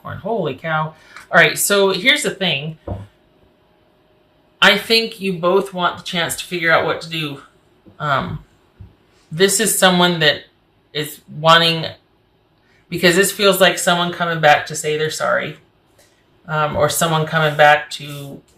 Capricorn. Holy cow. All right, so here's the thing. I think you both want the chance to figure out what to do. This is someone that is wanting, because this feels like someone coming back to say they're sorry, or someone coming back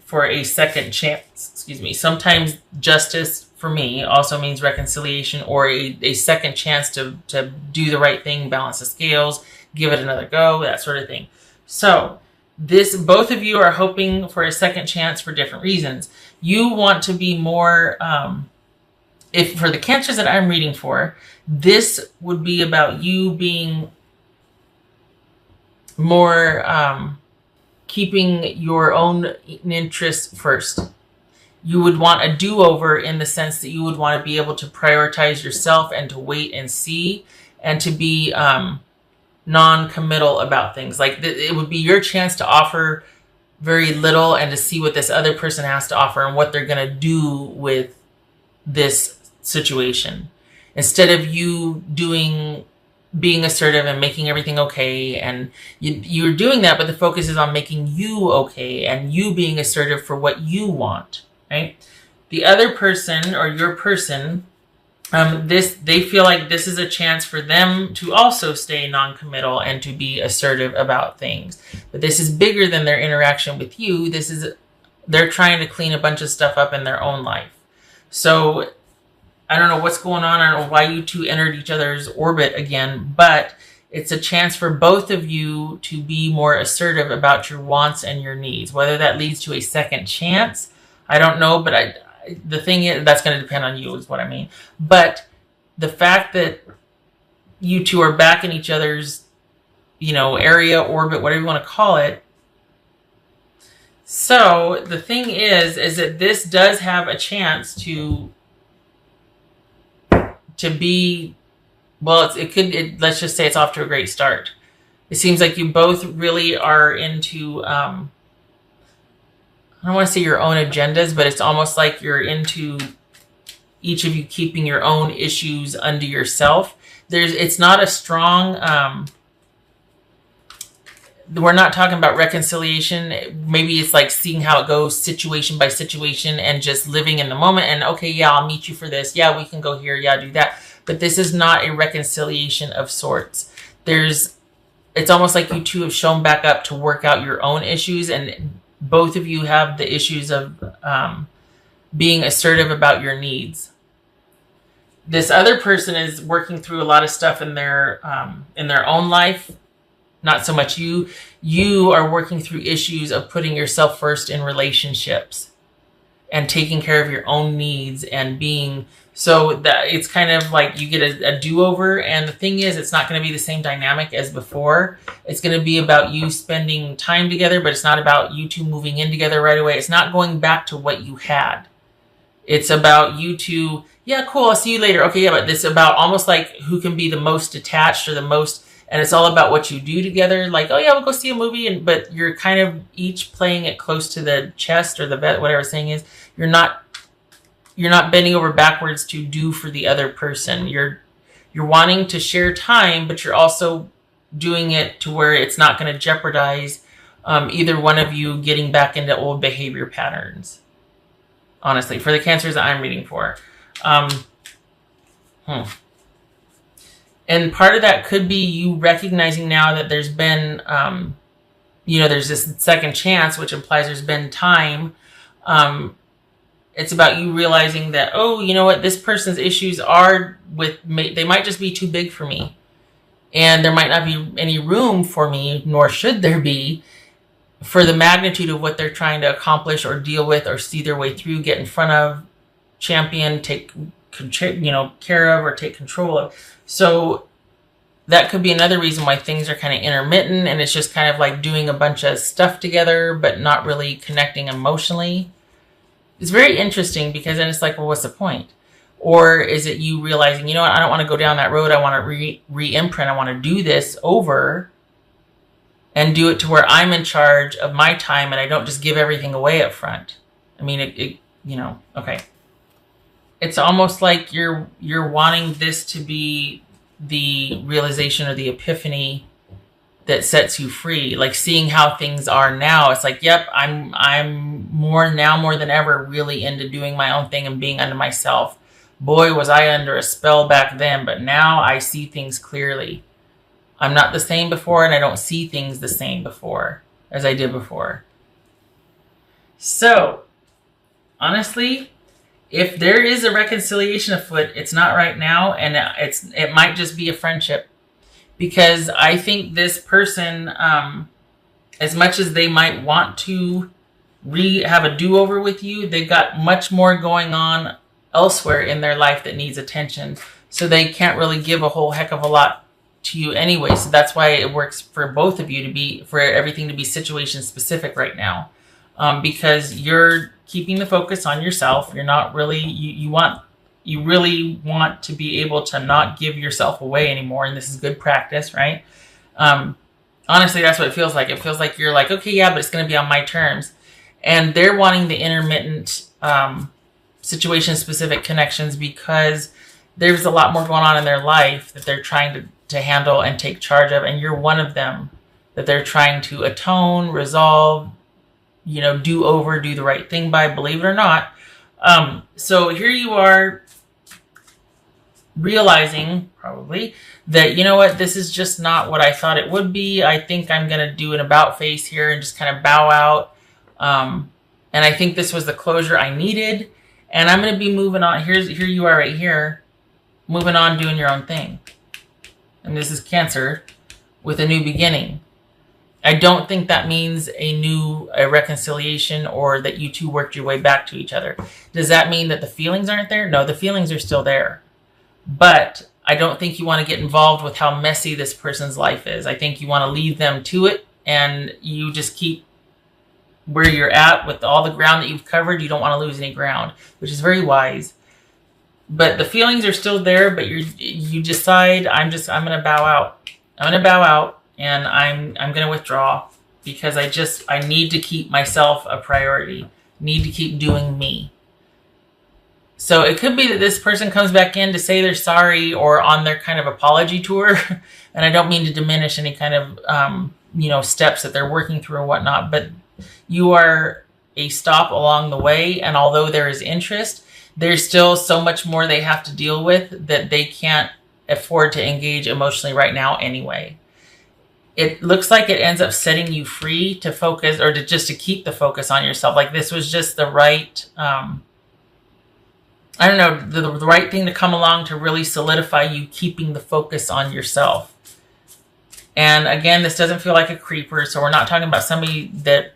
for a second chance. Excuse me. Sometimes justice for me also means reconciliation, or a second chance to do the right thing, balance the scales, give it another go, that sort of thing. So both of you are hoping for a second chance for different reasons. You want to be more, if for the Cancers that I'm reading for, this would be about you being more, keeping your own interests first. You would want a do-over in the sense that you would want to be able to prioritize yourself and to wait and see, and to be non-committal about things. Like it would be your chance to offer very little and to see what this other person has to offer and what they're going to do with this situation. Instead of you being assertive and making everything okay, and you're doing that, but the focus is on making you okay and you being assertive for what you want, right? The other person, or your person, they feel like this is a chance for them to also stay non-committal and to be assertive about things. But this is bigger than their interaction with you. They're trying to clean a bunch of stuff up in their own life. So I don't know what's going on. I don't know why you two entered each other's orbit again, but it's a chance for both of you to be more assertive about your wants and your needs. Whether that leads to a second chance, I don't know, but the thing is, that's going to depend on you, is what I mean. But the fact that you two are back in each other's, area, orbit, whatever you want to call it. So the thing is that this does have a chance to be, well, let's just say it's off to a great start. It seems like you both really are into, I don't want to say your own agendas, but it's almost like you're into each of you keeping your own issues unto yourself. It's not a strong, we're not talking about reconciliation. Maybe it's like seeing how it goes situation by situation and just living in the moment. And okay, yeah, I'll meet you for this. Yeah, we can go here. Yeah, do that. But this is not a reconciliation of sorts. It's almost like you two have shown back up to work out your own issues, and both of you have the issues of being assertive about your needs. This other person is working through a lot of stuff in their own life. Not so much you. You are working through issues of putting yourself first in relationships and taking care of your own needs and being, so that it's kind of like you get a do-over. And the thing is, it's not going to be the same dynamic as before. It's going to be about you spending time together, but it's not about you two moving in together right away. It's not going back to what you had. It's about you two, yeah, cool, I'll see you later. Okay, yeah, but it's about almost like who can be the most attached or the most, and it's all about what you do together. Like, oh yeah, we'll go see a movie, but you're kind of each playing it close to the chest or the vet, whatever the saying is. You're not bending over backwards to do for the other person. You're wanting to share time, but you're also doing it to where it's not going to jeopardize either one of you getting back into old behavior patterns. Honestly, for the Cancers that I'm reading for. And part of that could be you recognizing now that there's been, there's this second chance, which implies there's been time. It's about you realizing that, oh, you know what, this person's issues they might just be too big for me. And there might not be any room for me, nor should there be, for the magnitude of what they're trying to accomplish or deal with or see their way through, get in front of, champion, take care of, or take control of. So that could be another reason why things are kind of intermittent, and it's just kind of like doing a bunch of stuff together, but not really connecting emotionally. It's very interesting, because then it's like, well, what's the point? Or is it you realizing, you know what, I don't want to go down that road. I want to re-imprint. I want to do this over and do it to where I'm in charge of my time and I don't just give everything away up front. I mean, okay. It's almost like you're wanting this to be the realization or the epiphany that sets you free. Like seeing how things are now, it's like, yep, I'm more than ever really into doing my own thing and being unto myself. Boy, was I under a spell back then, but now I see things clearly. I'm not the same before, and I don't see things the same before as I did before. So, honestly, if there is a reconciliation afoot, it's not right now, and it might just be a friendship. Because I think this person, as much as they might want to have a do-over with you, they've got much more going on elsewhere in their life that needs attention. So they can't really give a whole heck of a lot to you anyway. So that's why it works for both of you for everything to be situation specific right now. Because you're keeping the focus on yourself. You're not really, you really want to be able to not give yourself away anymore. And this is good practice, right? Honestly, that's what it feels like. It feels like you're like, okay, yeah, but it's going to be on my terms. And they're wanting the intermittent situation-specific connections because there's a lot more going on in their life that they're trying to handle and take charge of. And you're one of them that they're trying to atone, resolve, do over, do the right thing by, believe it or not. So here you are realizing probably that, you know what, this is just not what I thought it would be. I think I'm going to do an about face here and just kind of bow out. And I think this was the closure I needed. And I'm going to be moving on. Here you are right here, moving on, doing your own thing. And this is Cancer with a new beginning. I don't think that means a reconciliation or that you two worked your way back to each other. Does that mean that the feelings aren't there? No, the feelings are still there. But I don't think you want to get involved with how messy this person's life is. I think you want to leave them to it, and you just keep where you're at with all the ground that you've covered. You don't want to lose any ground, which is very wise. But the feelings are still there, but you decide, I'm going to bow out. I'm going to bow out, and I'm going to withdraw because I need to keep myself a priority. Need to keep doing me. So it could be that this person comes back in to say they're sorry or on their kind of apology tour. And I don't mean to diminish any kind of, steps that they're working through or whatnot, but you are a stop along the way. And although there is interest, there's still so much more they have to deal with that they can't afford to engage emotionally right now anyway. It looks like it ends up setting you free to focus or to keep the focus on yourself. Like this was just the right, the right thing to come along to really solidify you keeping the focus on yourself. And again, this doesn't feel like a creeper. So we're not talking about somebody that,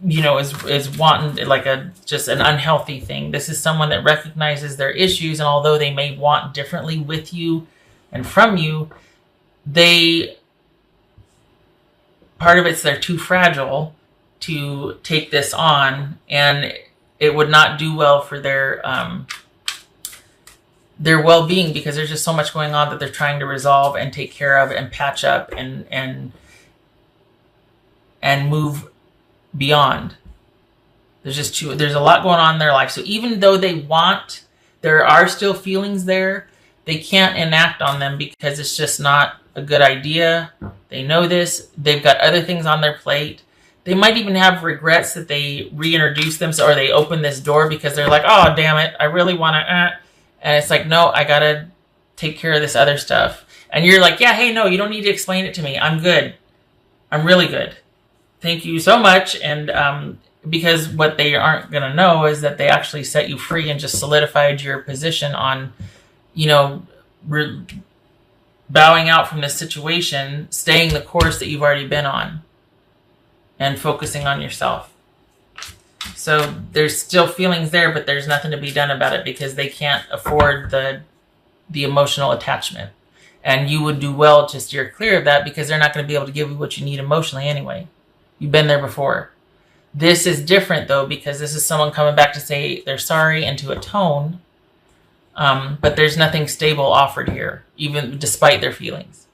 is wanting like just an unhealthy thing. This is someone that recognizes their issues. And although they may want differently with you and from you, part of it's they're too fragile to take this on, and it would not do well for their well-being because there's just so much going on that they're trying to resolve and take care of and patch up and move beyond. There's a lot going on in their life. So even though there are still feelings there, they can't enact on them because it's just not a good idea. They know this. They've got other things on their plate. They might even have regrets that they reintroduced them or they opened this door because they're like, oh, damn it, I really want to. And it's like, no, I got to take care of this other stuff. And you're like, yeah, hey, no, you don't need to explain it to me. I'm good. I'm really good. Thank you so much. And because what they aren't going to know is that they actually set you free and just solidified your position on, bowing out from this situation, staying the course that you've already been on, and focusing on yourself. So there's still feelings there, but there's nothing to be done about it because they can't afford the emotional attachment. And you would do well to steer clear of that because they're not going to be able to give you what you need emotionally anyway. You've been there before. This is different though because this is someone coming back to say they're sorry and to atone. But there's nothing stable offered here, even despite their feelings.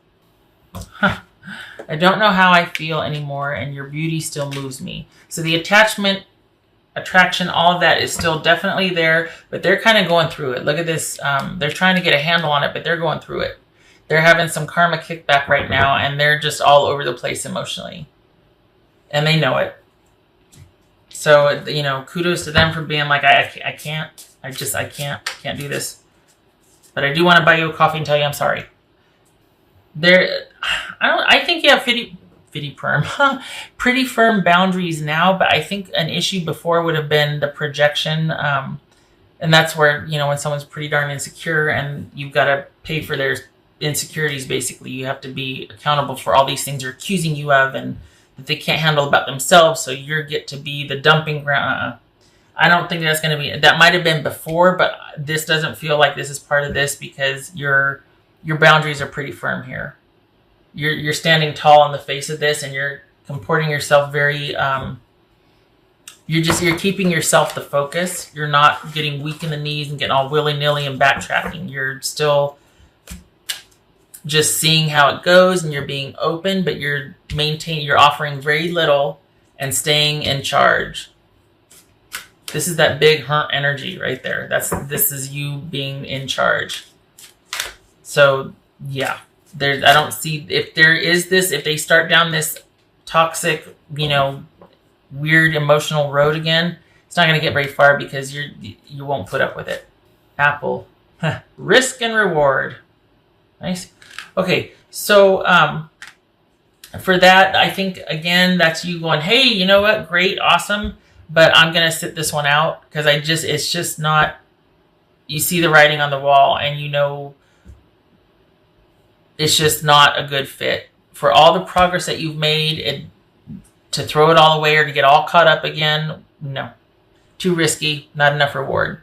I don't know how I feel anymore, and your beauty still moves me. So the attachment, attraction, all of that is still definitely there, but they're kind of going through it. Look at this. They're trying to get a handle on it, but they're going through it. They're having some karma kickback right now, and they're just all over the place emotionally. And they know it. So, kudos to them for being like, I can't. I can't do this. But I do want to buy you a coffee and tell you I'm sorry. I think you have pretty firm boundaries now, but I think an issue before would have been the projection. And that's where, when someone's pretty darn insecure and you've got to pay for their insecurities, basically, you have to be accountable for all these things they're accusing you of and that they can't handle about themselves. So you get to be the dumping ground. I don't think that's going to be, that might have been before, but this doesn't feel like this is part of this because your boundaries are pretty firm here. You're standing tall in the face of this and you're comporting yourself very, you're keeping yourself the focus. You're not getting weak in the knees and getting all willy-nilly and backtracking. You're still just seeing how it goes and you're being open, but you're offering very little and staying in charge. This is that big hunt energy right there. This is you being in charge. So yeah, I don't see if they start down this toxic, weird emotional road again, it's not going to get very far because you won't put up with it. Apple. Risk and reward. Nice. Okay, so for that, I think, again, that's you going, hey, you know what? Great, awesome, but I'm going to sit this one out because it's just not, you see the writing on the wall and it's just not a good fit. For all the progress that you've made, to throw it all away or to get all caught up again, no. Too risky, not enough reward.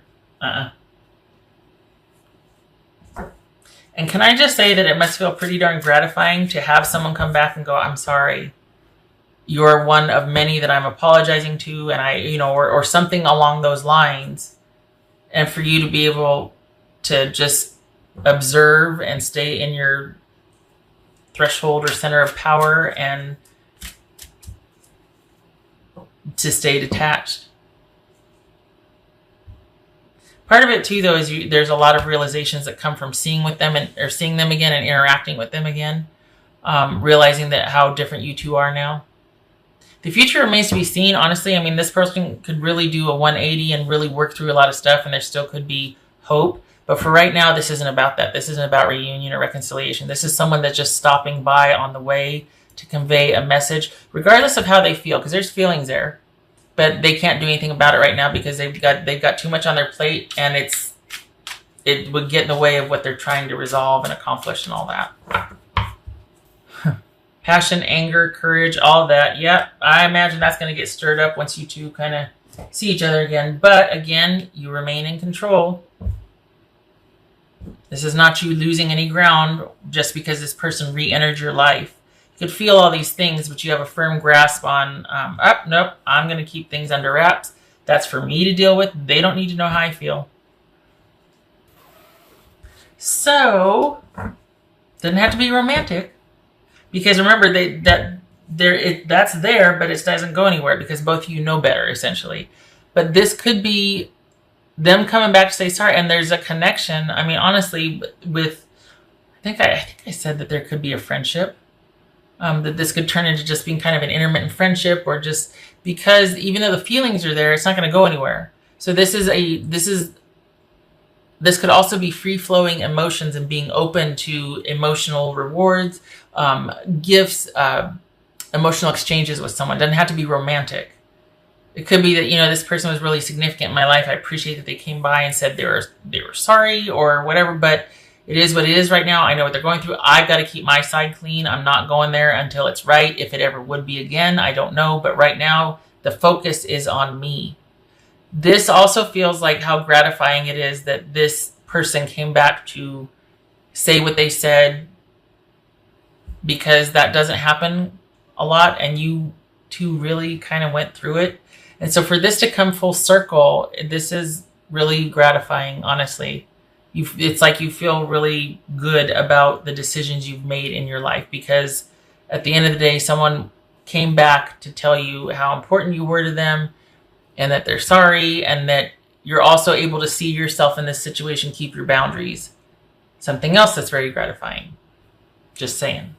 And can I just say that it must feel pretty darn gratifying to have someone come back and go, I'm sorry. You're one of many that I'm apologizing to, and or something along those lines. And for you to be able to just observe and stay in your threshold or center of power and to stay detached. Part of it too, though, is there's a lot of realizations that come from seeing them again and interacting with them again, realizing that how different you two are now. The future remains to be seen. Honestly, I mean, this person could really do a 180 and really work through a lot of stuff, and there still could be hope. But for right now, this isn't about that. This isn't about reunion or reconciliation. This is someone that's just stopping by on the way to convey a message, regardless of how they feel, because there's feelings there. But they can't do anything about it right now because they've got too much on their plate, and it would get in the way of what they're trying to resolve and accomplish and all that. Passion, anger, courage, all of that. Yep, I imagine that's going to get stirred up once you two kind of see each other again. But again, you remain in control. This is not you losing any ground just because this person re-entered your life. You could feel all these things, but you have a firm grasp on, nope, I'm going to keep things under wraps. That's for me to deal with. They don't need to know how I feel. So, doesn't have to be romantic. Because remember, that's there, but it doesn't go anywhere because both of you know better, essentially. But this could be them coming back to say sorry, and there's a connection. I mean, honestly, with I think I said that there could be a friendship. That this could turn into just being kind of an intermittent friendship, or just because even though the feelings are there, it's not going to go anywhere. So this could also be free-flowing emotions and being open to emotional rewards, gifts, emotional exchanges with someone. It doesn't have to be romantic. It could be that, this person was really significant in my life. I appreciate that they came by and said they were sorry or whatever, but it is what it is right now. I know what they're going through. I've got to keep my side clean. I'm not going there until it's right. If it ever would be again, I don't know. But right now, the focus is on me. This also feels like how gratifying it is that this person came back to say what they said, because that doesn't happen a lot, and you two really kind of went through it. And so for this to come full circle, this is really gratifying, honestly. It's like you feel really good about the decisions you've made in your life, because at the end of the day, someone came back to tell you how important you were to them and that they're sorry, and that you're also able to see yourself in this situation, keep your boundaries. Something else that's very gratifying. Just saying.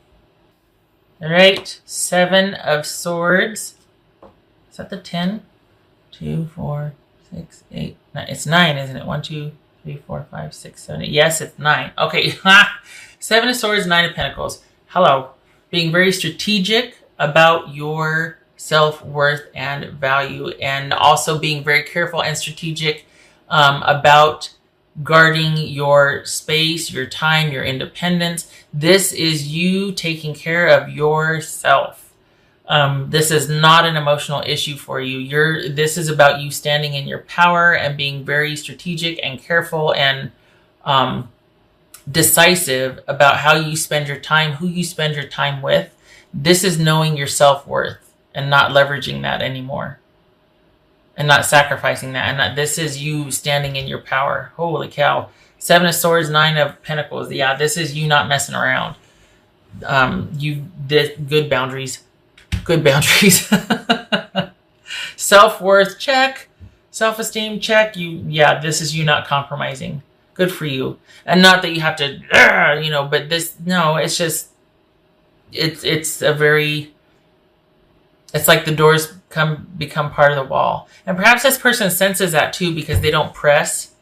All right, 7 of Swords. Is that the 10? 2, 4, 6, 8, 9. It's 9, isn't it? 1, 2, 3, 4, 5, 6, 7, 8. Yes, it's 9. Okay. 7 of Swords, 9 of Pentacles. Hello. Being very strategic about your self-worth and value, and also being very careful and strategic about guarding your space, your time, your independence. This is you taking care of yourself. This is not an emotional issue for you. This is about you standing in your power and being very strategic and careful and decisive about how you spend your time, who you spend your time with. This is knowing your self-worth and not leveraging that anymore and not sacrificing that. And this is you standing in your power. Holy cow. 7 of Swords, 9 of Pentacles. Yeah, this is you not messing around. You did good boundaries. Good boundaries. Self-worth, check. Self-esteem, check. This is you not compromising. Good for you. And not that you have to, but it's just, it's like the doors become part of the wall. And perhaps this person senses that too, because they don't press.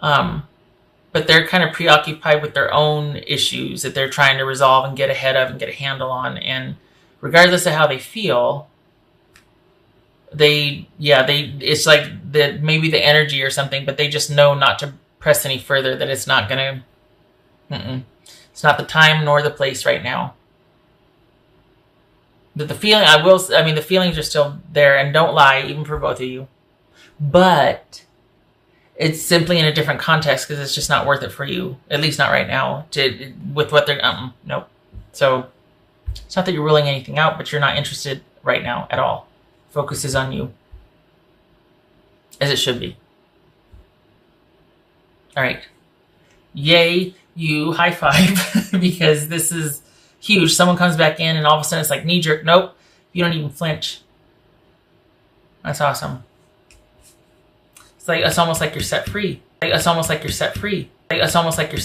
But they're kind of preoccupied with their own issues that they're trying to resolve and get ahead of and get a handle on. And regardless of how they feel, it's like maybe the energy or something, but they just know not to press any further, that it's not going to, it's not the time nor the place right now. But the feelings are still there, and don't lie, even for both of you. But it's simply in a different context, because it's just not worth it for you, at least not right now, with what they're, nope. So it's not that you're ruling anything out, but you're not interested right now at all. Focus is on you, as it should be. All right. Yay, you, high five, because this is huge. Someone comes back in and all of a sudden it's like knee jerk. Nope. You don't even flinch. That's awesome. It's almost like you're set free. It's almost like you're set free. It's almost like you're set